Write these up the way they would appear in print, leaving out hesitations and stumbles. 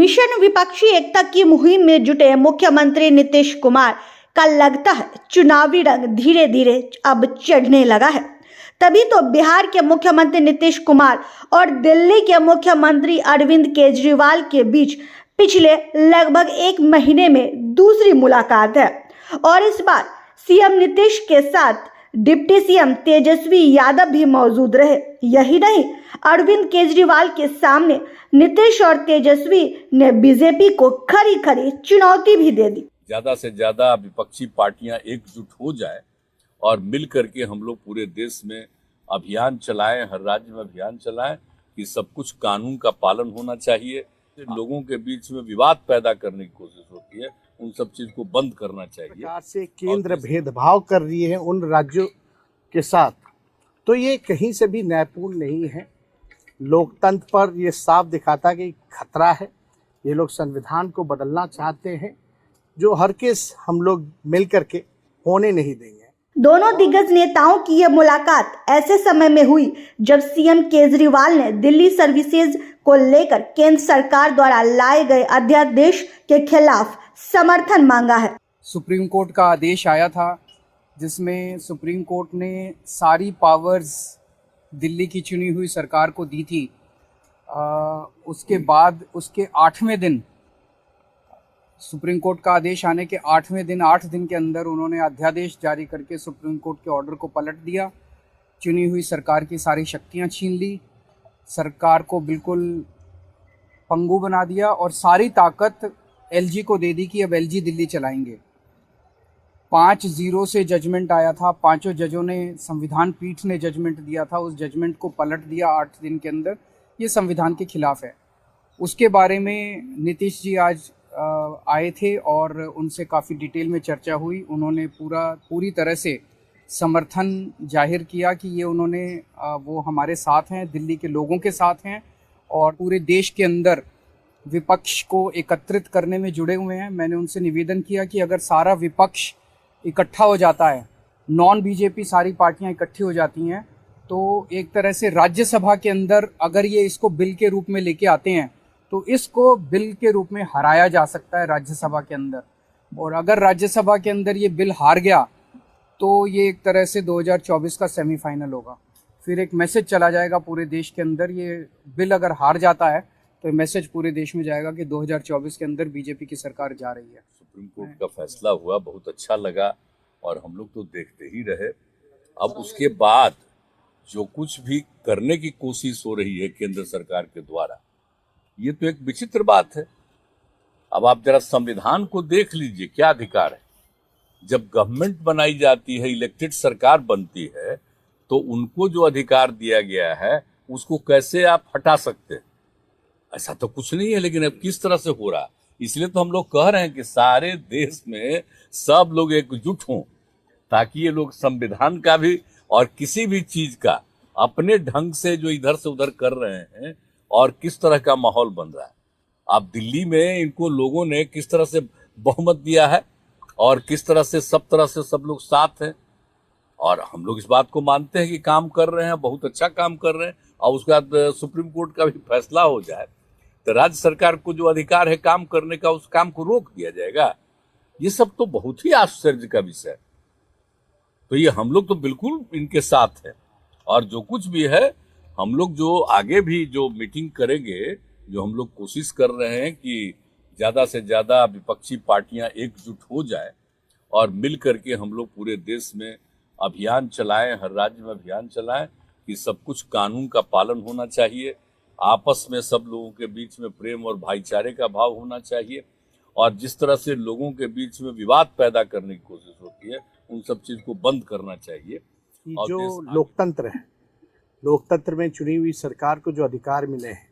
Mission विपक्षी एकता की मुहिम में जुटे मुख्यमंत्री नीतीश कुमार का लगता है चुनावी रंग धीरे धीरे अब चढ़ने लगा है। तभी तो बिहार के मुख्यमंत्री नीतीश कुमार और दिल्ली के मुख्यमंत्री अरविंद केजरीवाल के बीच पिछले लगभग एक महीने में दूसरी मुलाकात है और इस बार सीएम नीतीश के साथ डिप्टी सीएम तेजस्वी यादव भी मौजूद रहे। यही नहीं, अरविंद केजरीवाल के सामने नीतीश और तेजस्वी ने बीजेपी को खरी खरी चुनौती भी दे दी। ज्यादा से ज्यादा विपक्षी पार्टियां एकजुट हो जाए और मिल करके हम लोग पूरे देश में अभियान चलाएं, हर राज्य में अभियान चलाएं कि सब कुछ कानून का पालन होना चाहिए। लोगों के बीच में विवाद पैदा करने की कोशिश होती है, उन सब चीज को बंद करना चाहिए। प्रकार से केंद्र भेदभाव कर रही है उन राज्यों के साथ, तो ये कहीं से भी न्यायपूर्ण नहीं है। लोकतंत्र पर ये साफ दिखाता कि खतरा है। ये लोग संविधान को बदलना चाहते हैं, जो हर केस हम लोग मिल करके होने नहीं देंगे। दोनों दिग्गज नेताओं की यह मुलाकात ऐसे समय में हुई जब सीएम केजरीवाल ने दिल्ली सर्विसेज को लेकर केंद्र सरकार द्वारा लाए गए अध्यादेश के खिलाफ समर्थन मांगा है। सुप्रीम कोर्ट का आदेश आया था जिसमें सुप्रीम कोर्ट ने सारी पावर्स दिल्ली की चुनी हुई सरकार को दी थी। उसके बाद उसके 8वें दिन, सुप्रीम कोर्ट का आदेश आने के 8वें दिन, 8 दिन के अंदर उन्होंने अध्यादेश जारी करके सुप्रीम कोर्ट के ऑर्डर को पलट दिया। चुनी हुई सरकार की सारी शक्तियां छीन ली, सरकार को बिल्कुल पंगु बना दिया और सारी ताकत एलजी को दे दी कि अब एलजी दिल्ली चलाएंगे। 5-0 से जजमेंट आया था, पांचों जजों ने, संविधान पीठ ने जजमेंट दिया था, उस जजमेंट को पलट दिया 8 दिन के अंदर। ये संविधान के खिलाफ है। उसके बारे में नीतीश जी आज आए थे और उनसे काफ़ी डिटेल में चर्चा हुई। उन्होंने पूरी तरह से समर्थन जाहिर किया कि ये वो हमारे साथ हैं, दिल्ली के लोगों के साथ हैं और पूरे देश के अंदर विपक्ष को एकत्रित करने में जुड़े हुए हैं। मैंने उनसे निवेदन किया कि अगर सारा विपक्ष इकट्ठा हो जाता है, नॉन बीजेपी सारी पार्टियां इकट्ठी हो जाती हैं, तो एक तरह से राज्यसभा के अंदर अगर ये इसको बिल के रूप में लेके आते हैं तो इसको बिल के रूप में हराया जा सकता है राज्यसभा के अंदर। और अगर राज्यसभा के अंदर ये बिल हार गया तो ये एक तरह से 2024 का सेमीफाइनल होगा। फिर एक मैसेज चला जाएगा पूरे देश के अंदर। ये बिल अगर हार जाता है तो मैसेज पूरे देश में जाएगा कि 2024 के अंदर बीजेपी की सरकार जा रही है। सुप्रीम कोर्ट का फैसला हुआ, बहुत अच्छा लगा और हम लोग तो देखते ही रहे। अब उसके बाद जो कुछ भी करने की कोशिश हो रही है केंद्र सरकार के द्वारा, ये तो एक विचित्र बात है। अब आप जरा संविधान को देख लीजिए, क्या अधिकार है। जब गवर्नमेंट बनाई जाती है, इलेक्टेड सरकार बनती है, तो उनको जो अधिकार दिया गया है उसको कैसे आप हटा सकते हैं? ऐसा तो कुछ नहीं है। लेकिन अब किस तरह से हो रहा है, इसलिए तो हम लोग कह रहे हैं कि सारे देश में सब लोग एकजुट हों ताकि ये लोग संविधान का भी और किसी भी चीज का अपने ढंग से जो इधर से उधर कर रहे हैं और किस तरह का माहौल बन रहा है। अब दिल्ली में इनको लोगों ने किस तरह से बहुमत दिया है और किस तरह से सब लोग साथ हैं और हम लोग इस बात को मानते हैं कि काम कर रहे हैं, बहुत अच्छा काम कर रहे हैं। और उसके बाद सुप्रीम कोर्ट का भी फैसला हो जाए तो राज्य सरकार को जो अधिकार है काम करने का, उस काम को रोक दिया जाएगा। ये सब तो बहुत ही आश्चर्य का विषय है। तो ये हम लोग तो बिल्कुल इनके साथ हैं और जो कुछ भी है हम लोग जो आगे भी जो मीटिंग करेंगे, जो हम लोग कोशिश कर रहे हैं कि ज्यादा से ज्यादा विपक्षी पार्टियां एकजुट हो जाए और मिल करके हम लोग पूरे देश में अभियान चलाएं, हर राज्य में अभियान चलाएं कि सब कुछ कानून का पालन होना चाहिए। आपस में सब लोगों के बीच में प्रेम और भाईचारे का भाव होना चाहिए और जिस तरह से लोगों के बीच में विवाद पैदा करने की कोशिश होती है, उन सब चीज को बंद करना चाहिए। और जो लोकतंत्र है, लोकतंत्र में चुनी हुई सरकार को जो अधिकार मिले हैं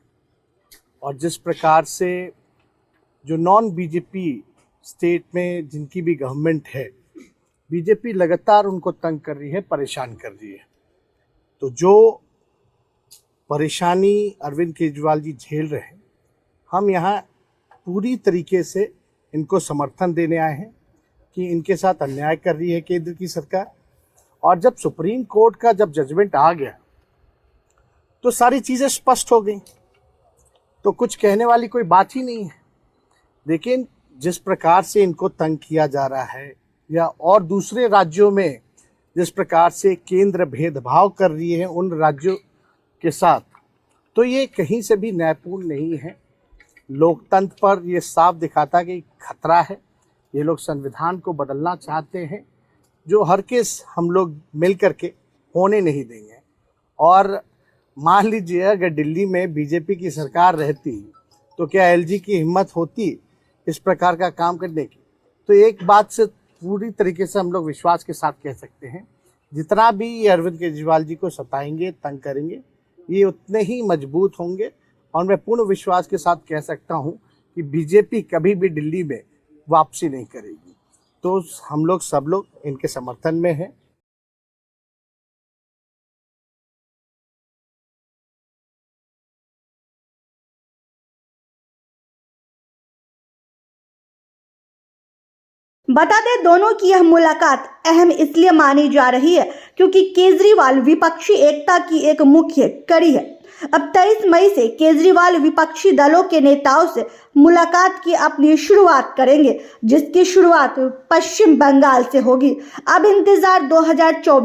और जिस प्रकार से जो नॉन बीजेपी स्टेट में जिनकी भी गवर्नमेंट है, बीजेपी लगातार उनको तंग कर रही है, परेशान कर रही है। तो जो परेशानी अरविंद केजरीवाल जी झेल रहे हैं, हम यहाँ पूरी तरीके से इनको समर्थन देने आए हैं कि इनके साथ अन्याय कर रही है केंद्र की सरकार। और जब सुप्रीम कोर्ट का जब जजमेंट आ गया तो सारी चीज़ें स्पष्ट हो गई, तो कुछ कहने वाली कोई बात ही नहीं है। लेकिन जिस प्रकार से इनको तंग किया जा रहा है या और दूसरे राज्यों में जिस प्रकार से केंद्र भेदभाव कर रही है उन राज्यों के साथ, तो ये कहीं से भी न्यायपूर्ण नहीं है। लोकतंत्र पर ये साफ दिखाता कि खतरा है। ये लोग संविधान को बदलना चाहते हैं, जो हर केस हम लोग मिल करके होने नहीं देंगे। और मान लीजिए अगर दिल्ली में बीजेपी की सरकार रहती तो क्या एलजी की हिम्मत होती इस प्रकार का काम करने की? तो एक बात से पूरी तरीके से हम लोग विश्वास के साथ कह सकते हैं, जितना भी ये अरविंद केजरीवाल जी को सताएंगे, तंग करेंगे, ये उतने ही मजबूत होंगे। और मैं पूर्ण विश्वास के साथ कह सकता हूँ कि बीजेपी कभी भी दिल्ली में वापसी नहीं करेगी। तो हम लोग सब लोग इनके समर्थन में हैं। बता दें दोनों की यह मुलाकात अहम इसलिए मानी जा रही है क्योंकि केजरीवाल विपक्षी एकता की एक मुख्य कड़ी है। अब 23 मई से केजरीवाल विपक्षी दलों के नेताओं से मुलाकात की अपनी शुरुआत करेंगे, जिसकी शुरुआत पश्चिम बंगाल से होगी। अब इंतजार 2024